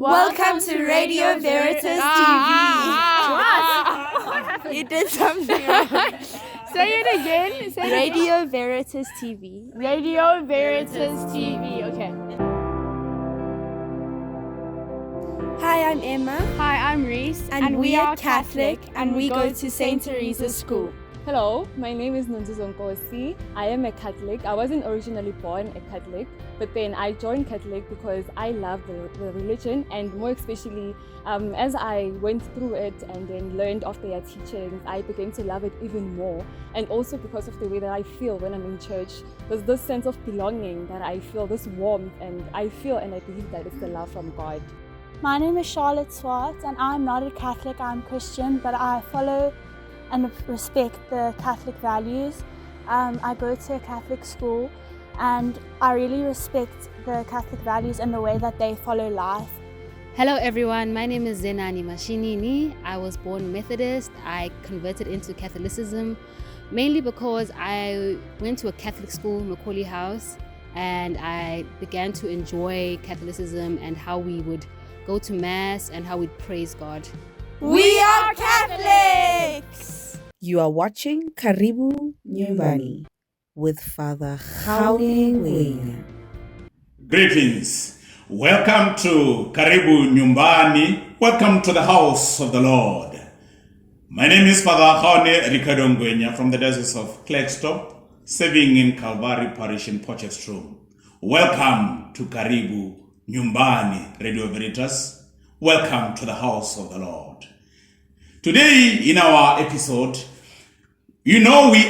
Welcome to Radio Veritas TV. You did something wrong. Say it again. Radio Veritas TV. Radio Veritas TV. Okay. Hi, I'm Emma. Hi, I'm Reese. And we are Catholic and we go to St. Teresa's School. Hello, my name is Nonkululeko. I am a Catholic. I wasn't originally born a Catholic, but then I joined Catholic because I love the religion, and more especially as I went through it and then learned of their teachings, I began to love it even more. And also because of the way that I feel when I'm in church, there's this sense of belonging that I feel, this warmth, and I feel and I believe that it's the love from God. My name is Charlotte Swartz, and I'm not a Catholic, I'm Christian, but I follow and respect the Catholic values. I go to a Catholic school and I really respect the Catholic values and the way that they follow life. Hello everyone, my name is Zenani Mashinini. I was born Methodist. I converted into Catholicism mainly because I went to a Catholic school, Macaulay House, and I began to enjoy Catholicism and how we would go to Mass and how we'd praise God. We are Catholics! You are watching Karibu Nyumbani with Father Nyumabani. Greetings. Welcome to Karibu Nyumbani. Welcome to the house of the Lord. My name is Father Ricardo from the Diocese of Klerksdorp, serving in Calvary Parish in Potchefstroom. Welcome to Karibu Nyumbani, Radio Veritas. Welcome to the house of the Lord. Today in our episode, we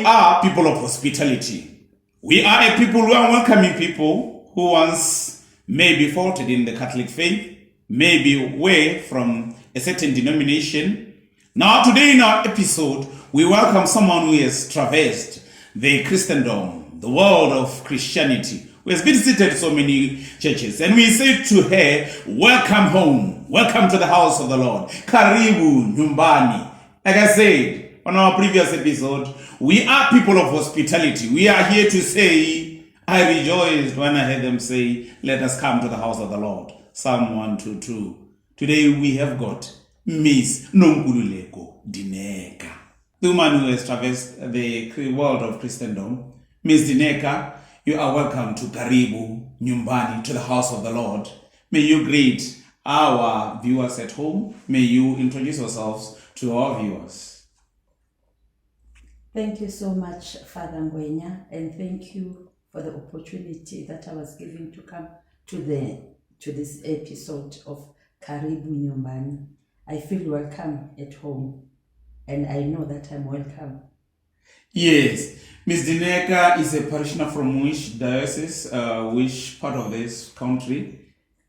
are people of hospitality. We are a people who are welcoming people who once maybe faulted in the Catholic faith, maybe were from a certain denomination. Now today in our episode, we welcome someone who has traversed the Christendom, the world of Christianity, who has visited so many churches. And we say to her, welcome home, welcome to the house of the Lord. Karibu Nyumbani. Like I said on our previous episode, we are people of hospitality. We are here to say, I rejoiced when I heard them say, let us come to the house of the Lord. Psalm 122. Today we have got Miss Nonkululeko Dineka, the woman who has traversed the world of Christendom. Miss Dineka, you are welcome to Karibu Nyumbani, to the house of the Lord. May you greet our viewers at home. May you introduce yourselves to our viewers. Thank you so much, Father Ngwenya, and thank you for the opportunity that I was given to come to this episode of Karibu Nyumbani. I feel welcome at home, and I know that I'm welcome. Yes, Ms. Dineka is a parishioner from which diocese, which part of this country?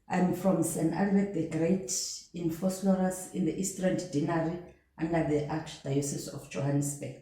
I'm from St. Albert the Great in Vosloorus in the Eastern Deanery under the Archdiocese of Johannesburg.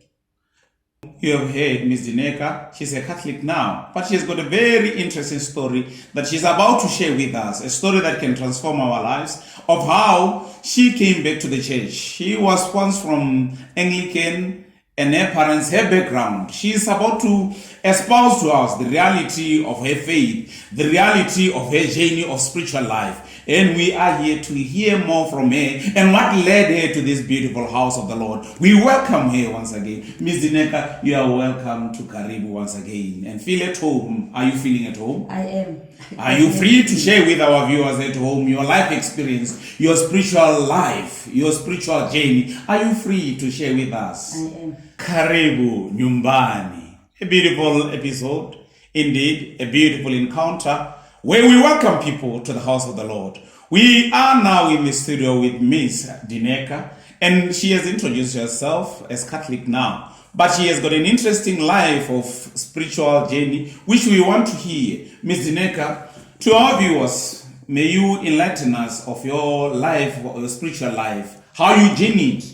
You have heard Ms. Dineka. She's a Catholic now, but she's got a very interesting story that she's about to share with us, a story that can transform our lives, of how she came back to the church. She was once from Anglican, and her parents, her background. She is about to espouse to us the reality of her faith, the reality of her journey of spiritual life. And we are here to hear more from her and what led her to this beautiful house of the Lord. We welcome her once again. Ms. Dineka, you are welcome to Karibu once again. And feel at home. Are you feeling at home? I am. Are you free to share with our viewers at home your life experience, your spiritual life, your spiritual journey? Are you free to share with us? I am. Karibu Nyumbani. A beautiful episode, indeed, a beautiful encounter where we welcome people to the house of the Lord. We are now in the studio with Miss Dineka, and she has introduced herself as Catholic now, but she has got an interesting life of spiritual journey, which we want to hear. Miss Dineka, to our viewers, may you enlighten us of your life, your spiritual life, how you journeyed,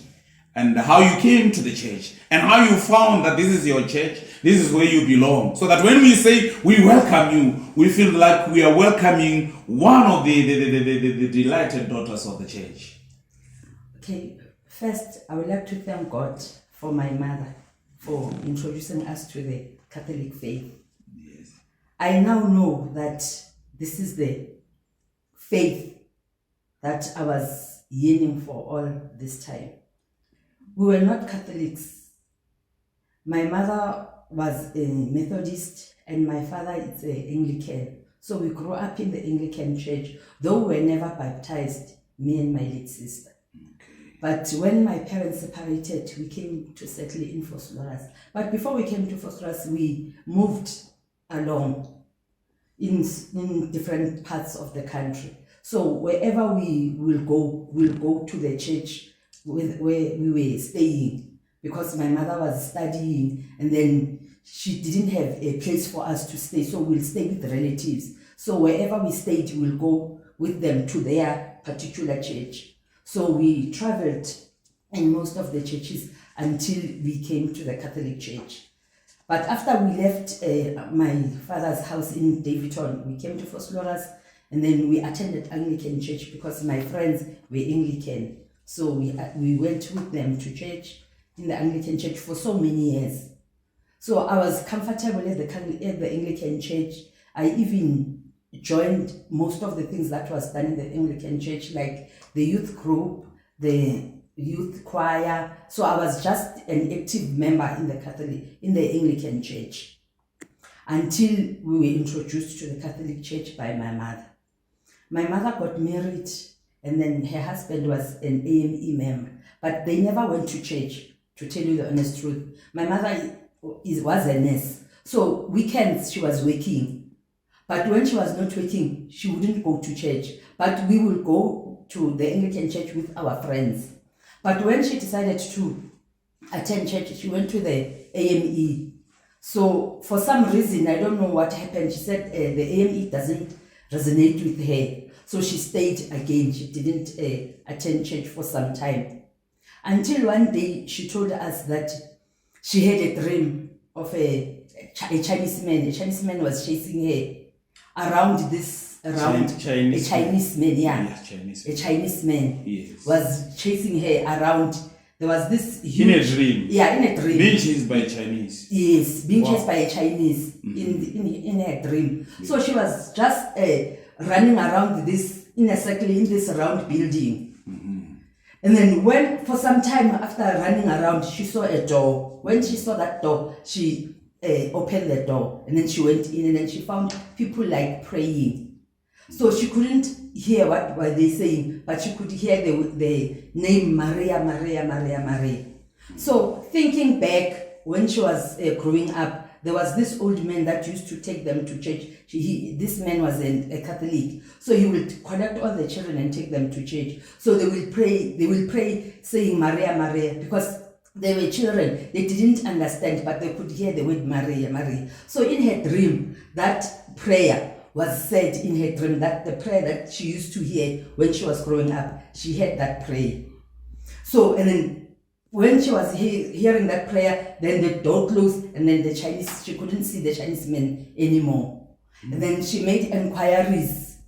and how you came to the church, and how you found that this is your church, this is where you belong. So that when we say we welcome you, we feel like we are welcoming one of the delighted daughters of the church. Okay, first I would like to thank God for my mother for introducing us to the Catholic faith. Yes. I now know that this is the faith that I was yearning for all this time. We were not Catholics. My mother was a Methodist and my father is an Anglican. So we grew up in the Anglican church, though we were never baptized, me and my late sister. But when my parents separated, we came to settle in Vosloorus. But before we came to Vosloorus, we moved along in different parts of the country. So wherever we will go, we'll go to the church where we were staying, because my mother was studying and then she didn't have a place for us to stay. So we'll stay with relatives. So wherever we stayed, we'll go with them to their particular church. So we traveled in most of the churches until we came to the Catholic Church. But after we left my father's house in Davidton, we came to Vosloorus, and then we attended Anglican church because my friends were Anglican. So we went with them to church in the Anglican church for so many years. So I was comfortable at the Anglican church. I even joined most of the things that was done in the Anglican church, like the youth group, the youth choir. So I was just an active member in the Anglican church until we were introduced to the Catholic Church by my mother. My mother got married and then her husband was an AME member, but they never went to church, to tell you the honest truth. My mother was a nurse, so weekends she was working. But when she was not working, she wouldn't go to church. But we will go to the Anglican church with our friends. But when she decided to attend church, she went to the AME. So for some reason, I don't know what happened, she said the AME doesn't resonate with her. So she stayed again. She didn't attend church for some time. Until one day, she told us that she had a dream of a Chinese man. A Chinese man was chasing her around Chinese a Chinese man, yeah. Yeah, Chinese A Chinese man Yes. was chasing her around. There was this huge... In a dream. Yeah, in a dream. Being chased by Chinese. Yes, being Wow. chased by a Chinese in her dream. So she was just running around in a circle in this round building. And then when, for some time after running around, she saw a door. When she saw that door, she opened the door and then she went in and then she found people like praying. So she couldn't hear what were they saying, but she could hear the name Maria, Maria, Maria, Maria. So thinking back, when she was growing up, there was this old man that used to take them to church. This man was a Catholic. So he would collect all the children and take them to church. So they will pray saying Maria, Maria, because they were children. They didn't understand, but they could hear the word Maria, Maria. So in her dream, that prayer was said in her dream, that the prayer that she used to hear when she was growing up, she heard that prayer. So, and then when she was hearing that prayer, then the door closed and then she couldn't see the Chinese man anymore. And then she made inquiries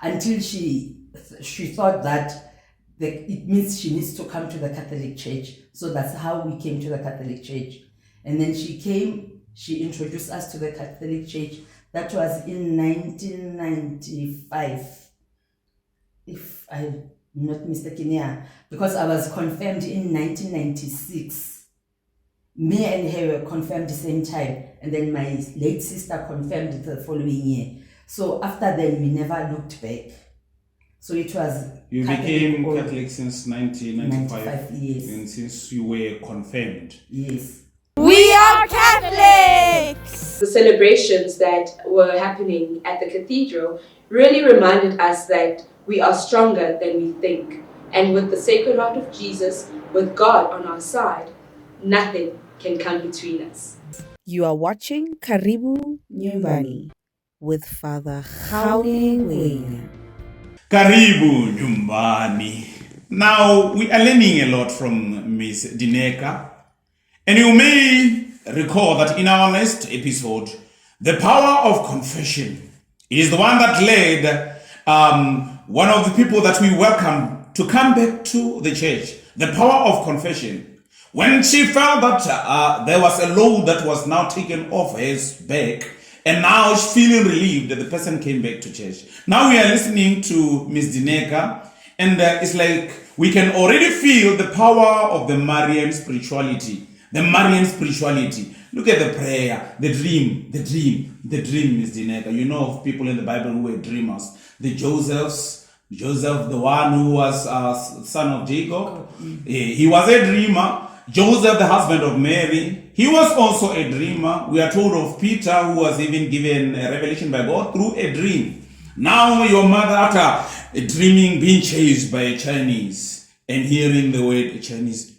until she thought that it means she needs to come to the Catholic Church. So that's how we came to the Catholic Church. And then she introduced us to the Catholic Church. That was in 1995, if I'm not mistaken, yeah, because I was confirmed in 1996. Me and her were confirmed the same time, and then my late sister confirmed the following year. So after then, we never looked back. So it was... You became Catholic since 1995? 95 years. And since you were confirmed? Yes. We are Catholics! The celebrations that were happening at the cathedral really reminded us that we are stronger than we think. And with the Sacred Heart of Jesus, with God on our side, nothing can come between us. You are watching Karibu Nyumbani with Father Nyumabani. Karibu Nyumbani. Now, we are learning a lot from Miss Dineka. And you may recall that in our last episode, the power of confession is the one that led one of the people that we welcome to come back to the church. The power of confession. When she felt that there was a load that was now taken off her back, And now she's feeling relieved that the person came back to church. Now we are listening to Miss Dineka, and it's like we can already feel the power of the Marian spirituality. The Marian spirituality. Look at the prayer, the dream, Miss Dineka. You know of people in the Bible who were dreamers. The Joseph, the one who was son of Jacob. He was a dreamer. Joseph, the husband of Mary, he was also a dreamer. We are told of Peter, who was even given a revelation by God through a dream. Now your mother, after dreaming, being chased by a Chinese, and hearing the word Chinese,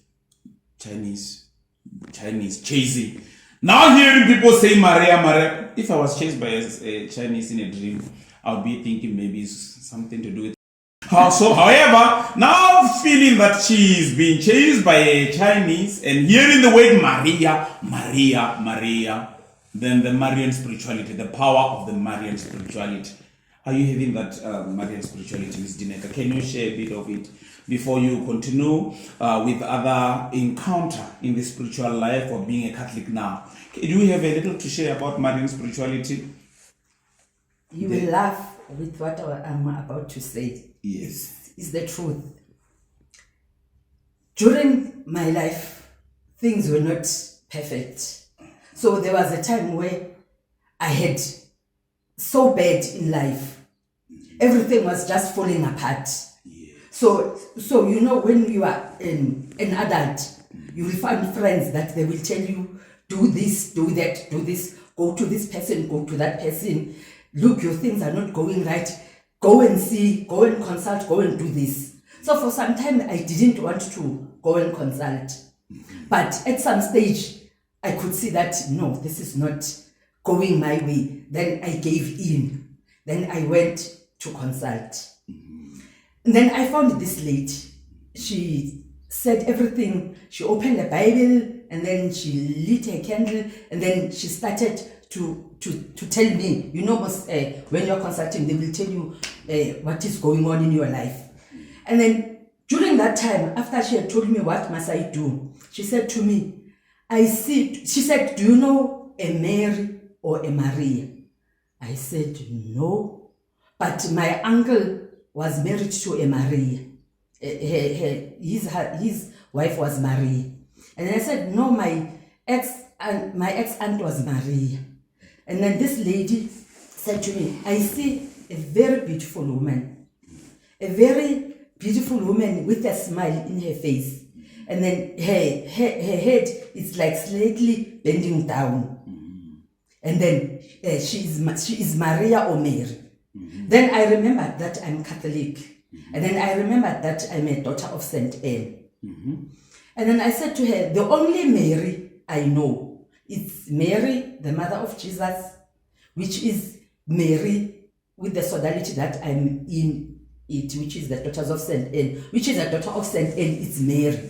chasing. Now hearing people say Maria. If I was chased by a Chinese in a dream, I would be thinking maybe it's something to do with. So, however, now feeling that she is being chased by a Chinese and hearing the word Maria, then the Marian spirituality, the power of the Marian spirituality. Are you having that Marian spirituality, Ms. Dineka? Can you share a bit of it before you continue with other encounter in the spiritual life of being a Catholic now? Do you have a little to share about Marian spirituality? You will laugh with what I'm about to say. Yes. It's the truth. During my life, things were not perfect. So there was a time where I had so bad in life. Everything was just falling apart. Yes. So you know, when you are an adult, you will find friends that they will tell you, do this, do that, do this, go to this person, go to that person. Look, your things are not going right. Go and see, go and consult, go and do this. So for some time, I didn't want to go and consult. But at some stage, I could see that, no, this is not going my way. Then I gave in. Then I went to consult. And then I found this lady. She said everything. She opened the Bible, and then she lit her candle, and then she started to tell me, you know, when you're consulting, they will tell you what is going on in your life. And then during that time, after she had told me what must I do, she said to me, she said, do you know a Mary or a Maria? I said, no, but my uncle was married to a Maria. His wife was Maria. And I said, no, my ex-aunt was Maria. And then this lady said to me, I see a very beautiful woman. A very beautiful woman with a smile in her face. And then her head is like slightly bending down. And then she is Maria or Mary. Then I remembered that I'm Catholic. And then I remembered that I'm a daughter of St. Anne. And then I said to her, the only Mary I know, it's Mary, the mother of Jesus, which is Mary with the sodality that I'm in it, which is the daughters of St. Anne, which is a daughter of St. Anne, it's Mary.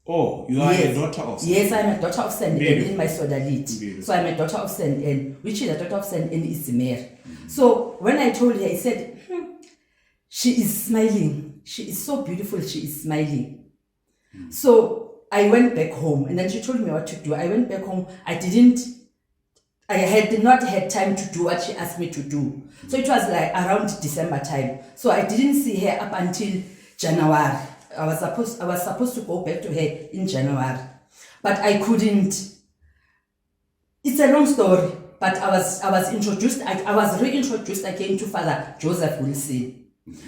Oh, you are a daughter of St. Yes, I'm a daughter of St. Anne in my sodality. So I'm a daughter of St. Anne, which is a daughter of St. Anne, it's Mary. So when I told her, I said, she is smiling. She is so beautiful, she is smiling. So I went back home, and then she told me what to do. I went back home. I had not had time to do what she asked me to do. So it was like around December time. So I didn't see her up until January. I was supposed to go back to her in January, but I couldn't. It's a long story, but I was introduced. I was reintroduced again to Father Joseph Wilson.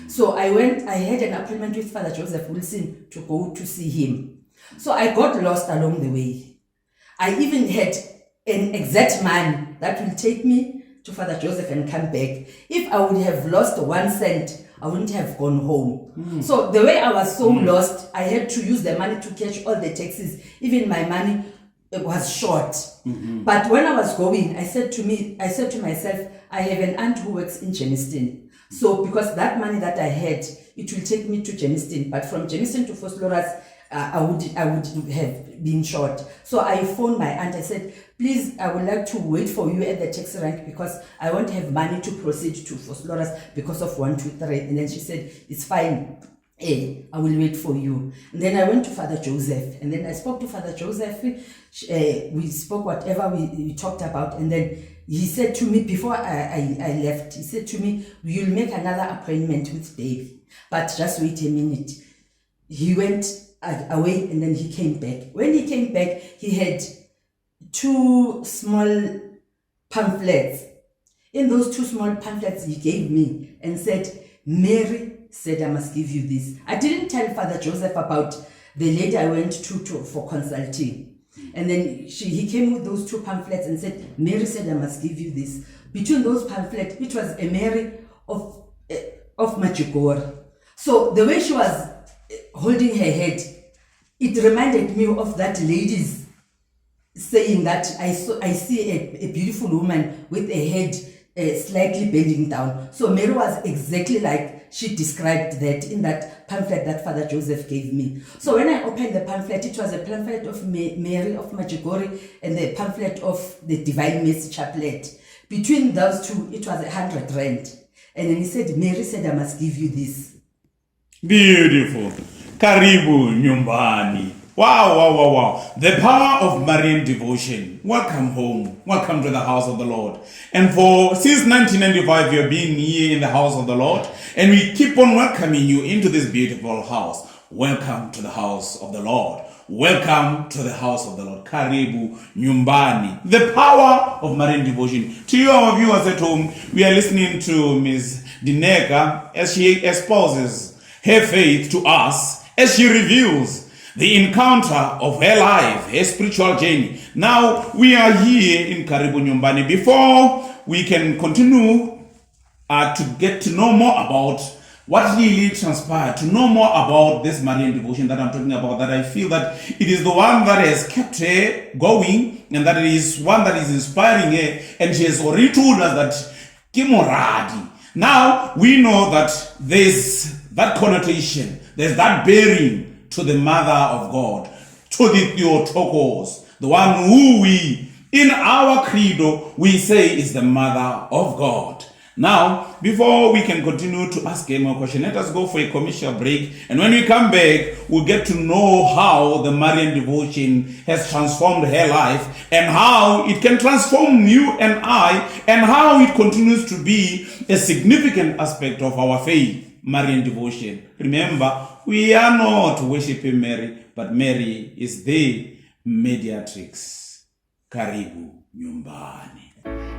So I had an appointment with Father Joseph Wilson to go to see him. So I got lost along the way. I even had an exact man that will take me to Father Joseph and come back. If I would have lost 1 cent, I wouldn't have gone home. So the way I was so lost, I had to use the money to catch all the taxis. Even my money was short. But when I was going, I said to myself, I have an aunt who works in Germiston. So because that money that I had, it will take me to Germiston. But from Germiston to Vosloorus, I would have been short. So I phoned my aunt. I said, please, I would like to wait for you at the taxi rank because I won't have money to proceed to Vosloorus because of 1, 2, 3. And then she said, it's fine. I will wait for you. And then I went to Father Joseph, and then I spoke to Father Joseph. We spoke whatever we talked about, and then he said to me, before I left, he said to me, you'll make another appointment with Dave, but just wait a minute. He went away, and then he came back. When he came back, he had 2 small pamphlets. In those 2 small pamphlets he gave me and said, Mary said I must give you this. I didn't tell Father Joseph about the lady I went to for consulting. And then he came with those 2 pamphlets and said, Mary said I must give you this. Between those pamphlets, it was a Mary of Majigor. So the way she was holding her head, it reminded me of that lady's saying that I see a beautiful woman with a head slightly bending down. So Mary was exactly like she described that in that pamphlet that Father Joseph gave me. So when I opened the pamphlet, it was a pamphlet of Mary of Majigori and the pamphlet of the Divine Mercy Chaplet. Between those 2, it was 100 rand. And then he said, Mary said I must give you this. Beautiful. Karibu Nyumbani. Wow. The power of Marian devotion. Welcome home. Welcome to the house of the Lord. And since 1995, you have been here in the house of the Lord. And we keep on welcoming you into this beautiful house. Welcome to the house of the Lord. Welcome to the house of the Lord. Karibu Nyumbani. The power of Marian devotion. To you, our viewers at home, we are listening to Ms. Dineka as she espouses her faith to us, as she reveals the encounter of her life, her spiritual journey. Now, we are here in Karibu Nyumbani. Before we can continue to get to know more about what really transpired, to know more about this Marian devotion that I'm talking about, that I feel that it is the one that has kept her going, and that it is one that is inspiring her, and she has already told us that Kimoradi. Now, we know that there's that connotation, there's that bearing to the Mother of God, to the Theotokos, the one who we, in our credo, we say is the Mother of God. Now, before we can continue to ask a more question, let us go for a commercial break. And when we come back, we'll get to know how the Marian devotion has transformed her life, and how it can transform you and I, and how it continues to be a significant aspect of our faith. Marian devotion. Remember, we are not worshiping Mary, but Mary is the mediatrix. Karibu Nyumbani.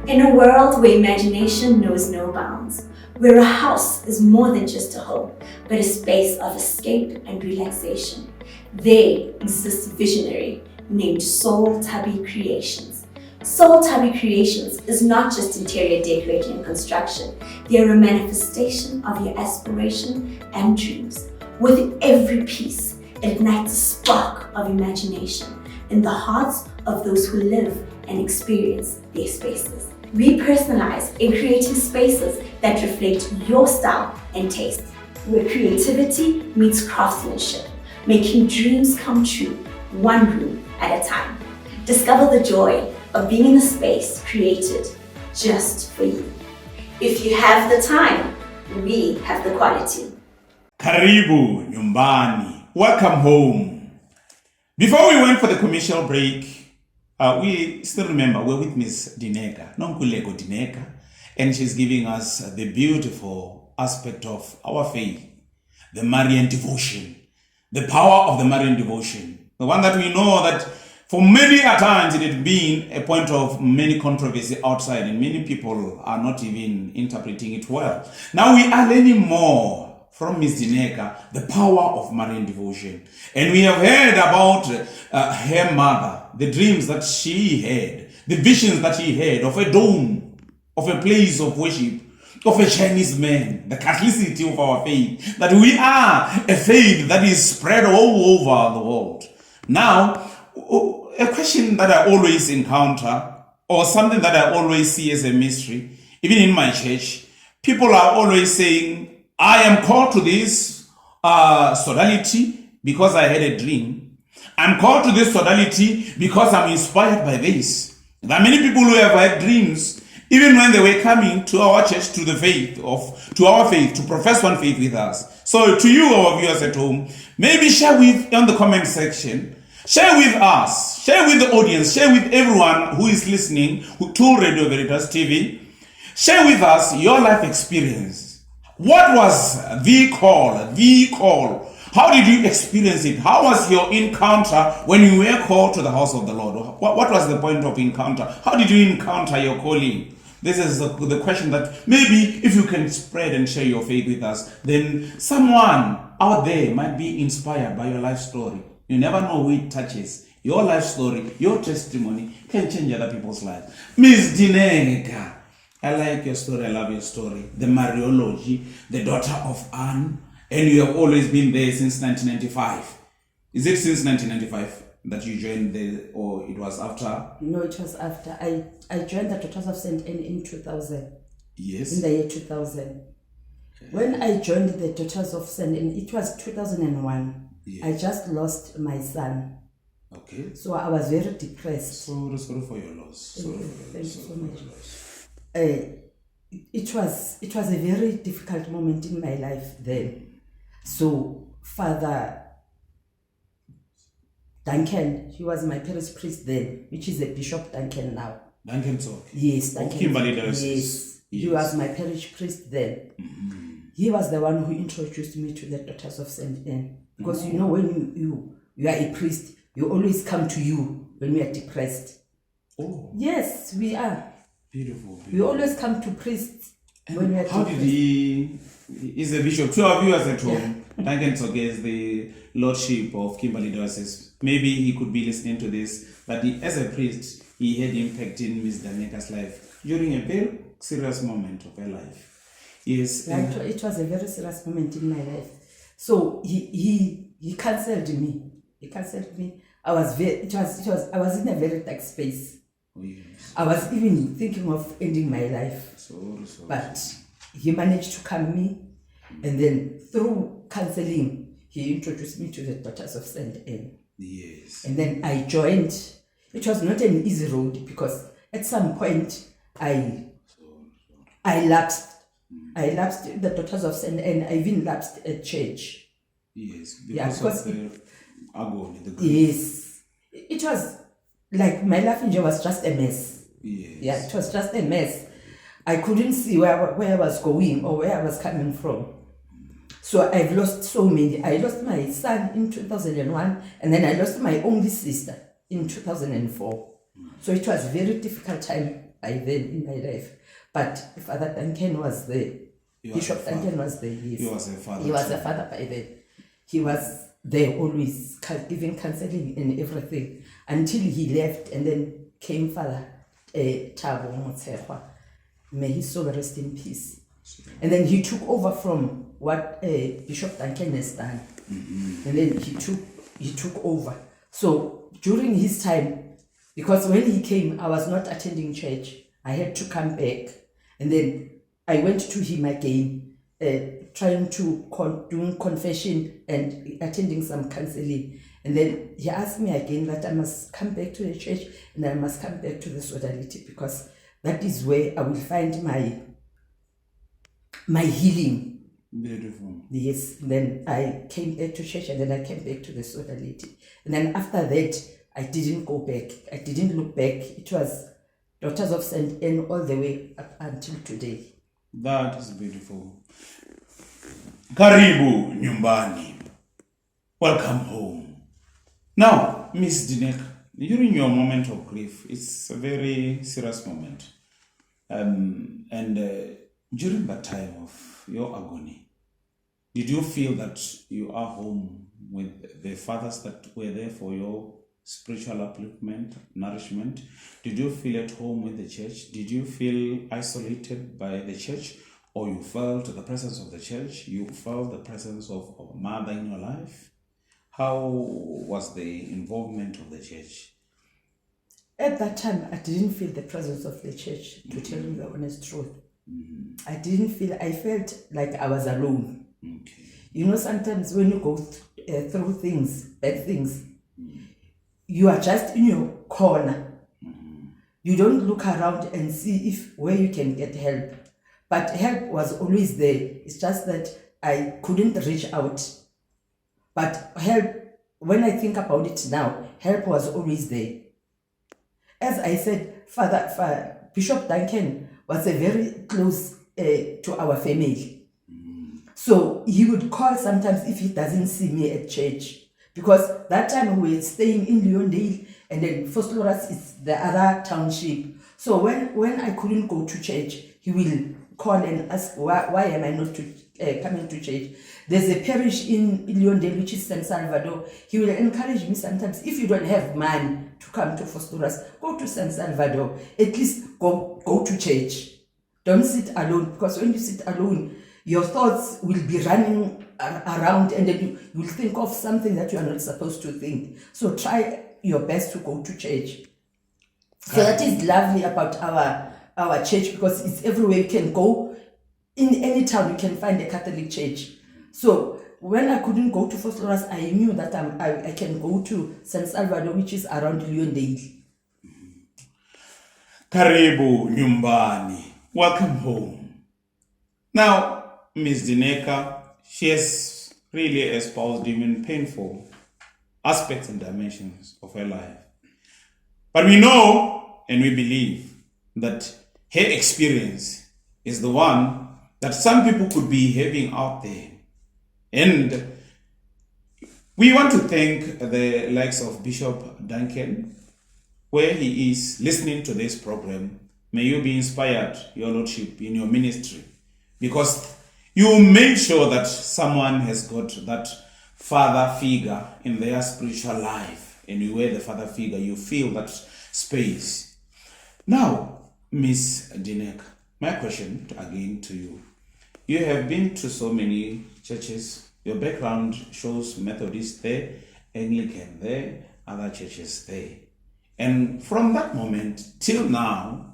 In a world where imagination knows no bounds, where a house is more than just a home, but a space of escape and relaxation, there exists a visionary named Soul Tubby Creations. Soul Tubby Creations is not just interior decorating and construction. They are a manifestation of your aspiration and dreams. With every piece, it ignites a spark of imagination in the hearts of those who live and experience their spaces. We personalize in creating spaces that reflect your style and taste, where creativity meets craftsmanship, making dreams come true, one room at a time. Discover the joy of being in a space created just for you. If you have the time, we have the quality. Karibu Nyumbani. Welcome home. Before we went for the commercial break, we still remember we're with Ms. Dineka, Nonkululeko Dineka, and she's giving us the beautiful aspect of our faith, the Marian devotion, the power of the Marian devotion, the one that we know that for many a times it had been a point of many controversy outside, and many people are not even interpreting it well. Now we are learning more from Ms. Dineka, the power of Marian devotion. And we have heard about her mother, the dreams that she had, the visions that she had of a dome, of a place of worship, of a Chinese man, the Catholicity of our faith, that we are a faith that is spread all over the world. Now, a question that I always encounter, or something that I always see as a mystery, even in my church, people are always saying, I am called to this sodality because I had a dream. I'm called to this sodality because I'm inspired by this. There are many people who have had dreams Even when they were coming to our church, to our faith, to profess one faith with us. So to you, our viewers at home, maybe share on the comment section, share with us, share with the audience, share with everyone who is listening to Radio Veritas TV. Share with us your life experience. What was the call? How did you experience it? How was your encounter when you were called to the house of the Lord? What was the point of encounter? How did you encounter your calling? This is the question that maybe if you can spread and share your faith with us, then someone out there might be inspired by your life story. You never know who it touches. Your life story, your testimony can change other people's lives. Miss Dineka, I like your story. I love your story. The Mariology, the daughter of Anne, and you have always been there since 1995. Is it since 1995 that you joined there, or it was after? No, it was after. I joined the Daughters of St. Anne in 2000. Yes. In the year 2000. Okay. When I joined the Daughters of St. Anne, it was 2001. Yes. I just lost my son. Okay. So I was very depressed. Sorry for your loss. Thank you so much. It was a very difficult moment in my life then. So Father Duncan, he was my parish priest then, which is a Bishop Duncan now. Duncan talk. Yes, Duncan. Kimberley yes, he was my parish priest then. Mm-hmm. He was the one who introduced me to the Daughters of St. Anne. Because you know, when you are a priest, you always come to you when we are depressed. Oh. Yes, we are. Beautiful. We always come to priests when we are how depressed. Did he is a bishop? To our viewers at home, Duncan Soge is the lordship of Kimberley Diocese. Maybe he could be listening to this, but as a priest, he had impact in Miss Dineka's life during a very serious moment of her life. Yes. It was a very serious moment in my life. So he cancelled me. He cancelled me. I was in a very dark space. Oh, yes. I was even thinking of ending my life. But he managed to calm me, and then through counseling, he introduced me to the Daughters of St. Anne. Yes. And then I joined. It was not an easy road because at some point I lapsed. I lapsed in the Daughters of St. Anne. I even lapsed at church. Yes, because of the agony, the grief. Yes. It was like my life in jail was just a mess. Yes. Yeah, it was just a mess. I couldn't see where I was going or where I was coming from. So I've lost so many. I lost my son in 2001, and then I lost my only sister in 2004. So it was a very difficult time by then in my life. But Father Duncan was there. Bishop Duncan was there. Yes. He was a father. He was a father by then. He was there always giving counseling and everything until he left, and then came Father Thabo Motshekga. May his soul rest in peace. And then he took over from what Bishop Duncan has done. Mm-hmm. And then he took over. So during his time, because when he came, I was not attending church. I had to come back. And then I went to him again, trying to doing confession and attending some counseling. And then he asked me again that I must come back to the church and I must come back to the sodality, because that is where I will find my healing. Beautiful. Yes. Then I came back to church, and then I came back to the sodality. And then after that, I didn't go back. I didn't look back. It was Daughters of St. Anne all the way up until today. That is beautiful. Karibu, Nyumbani. Welcome home. Now, Miss Dineka, during your moment of grief, it's a very serious moment. During that time of your agony, did you feel that you are home with the fathers that were there for your spiritual upliftment, nourishment? Did you feel at home with the church? Did you feel isolated by the church? Or you felt the presence of the church? You felt the presence of a mother in your life? How was the involvement of the church? At that time, I didn't feel the presence of the church, to tell you the honest truth. Mm-hmm. I felt like I was alone. Okay. You know, sometimes when you go through things, bad things, you are just in your corner. Mm-hmm. you don't look around and see where you can get help. But help was always there. It's just that I couldn't reach out. But help, when I think about it now, help was always there. As I said, Bishop Duncan was a very close to our family. So he would call sometimes if he doesn't see me at church. Because that time we were staying in Leondale, and then Vosloorus is the other township. So when I couldn't go to church, he will call and ask, why am I not coming to church? There's a parish in Leondale, which is San Salvador. He will encourage me sometimes, if you don't have money to come to Vosloorus, go to San Salvador. At least go to church. Don't sit alone, because when you sit alone, your thoughts will be running around, and then you will think of something that you are not supposed to think. So try your best to go to church. So that is lovely about our church, because it's everywhere you can go. In any town, you can find a Catholic church. So when I couldn't go to Vosloorus, I knew that I can go to San Salvador, which is around Leondale. Karibu, Nyumbani. Welcome home. Now, Ms. Dineka, she has really espoused even painful aspects and dimensions of her life. But we know and we believe that her experience is the one that some people could be having out there. And we want to thank the likes of Bishop Duncan, where he is listening to this program. May you be inspired, Your Lordship, in your ministry, because you made sure that someone has got that father figure in their spiritual life, and you were the father figure, you feel that space. Now, Miss Dineka, my question again to you. You have been to so many churches. Your background shows Methodist there, Anglican there, other churches there. And from that moment till now,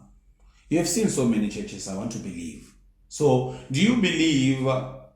you have seen so many churches, I want to believe. So, do you believe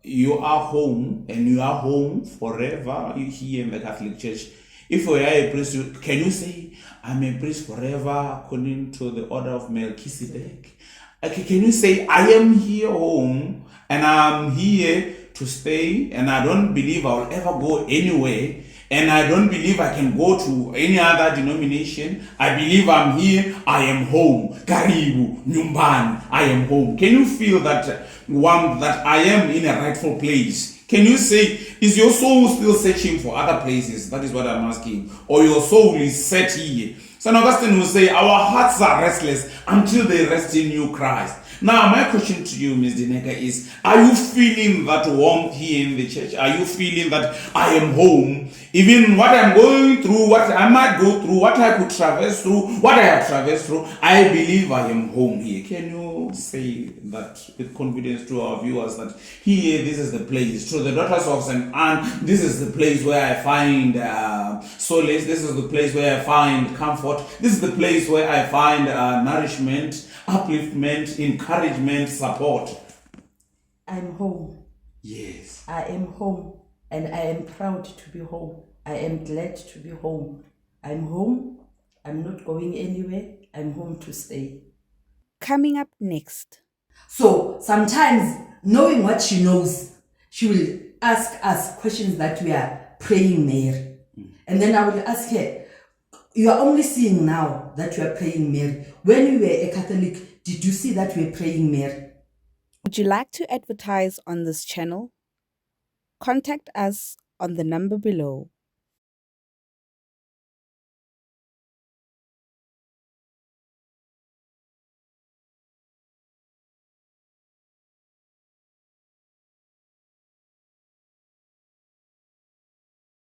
you are home and you are home forever here in the Catholic Church? If we are a priest, can you say, I'm a priest forever according to the order of Melchizedek? Okay, can you say, I am here home and I'm here to stay, and I don't believe I'll ever go anywhere, and I don't believe I can go to any other denomination. I believe I'm here, I am home. Karibu, Nyumbani, I am home. Can you feel that one, that I am in a rightful place? Can you say, is your soul still searching for other places? That is what I'm asking. Or your soul is set here? St. Augustine will say, our hearts are restless until they rest in you, Christ. Now, my question to you, Ms. Dineka, is, are you feeling that warmth here in the church? Are you feeling that I am home? Even what I'm going through, what I might go through, what I could traverse through, what I have traversed through, I believe I am home here. Can you say that with confidence to our viewers that here, this is the place, to the daughters of St. Anne, this is the place where I find solace, this is the place where I find comfort, this is the place where I find nourishment, upliftment, encouragement, support. I'm home. Yes. I am home, and I am proud to be home. I am glad to be home. I'm home. I'm not going anywhere. I'm home to stay. Coming up next. So sometimes, knowing what she knows, she will ask us questions that we are praying Mary. And then I will ask her, you are only seeing now that you are praying Mary. When you were a Catholic, did you see that we are praying Mary? Would you like to advertise on this channel? Contact us on the number below.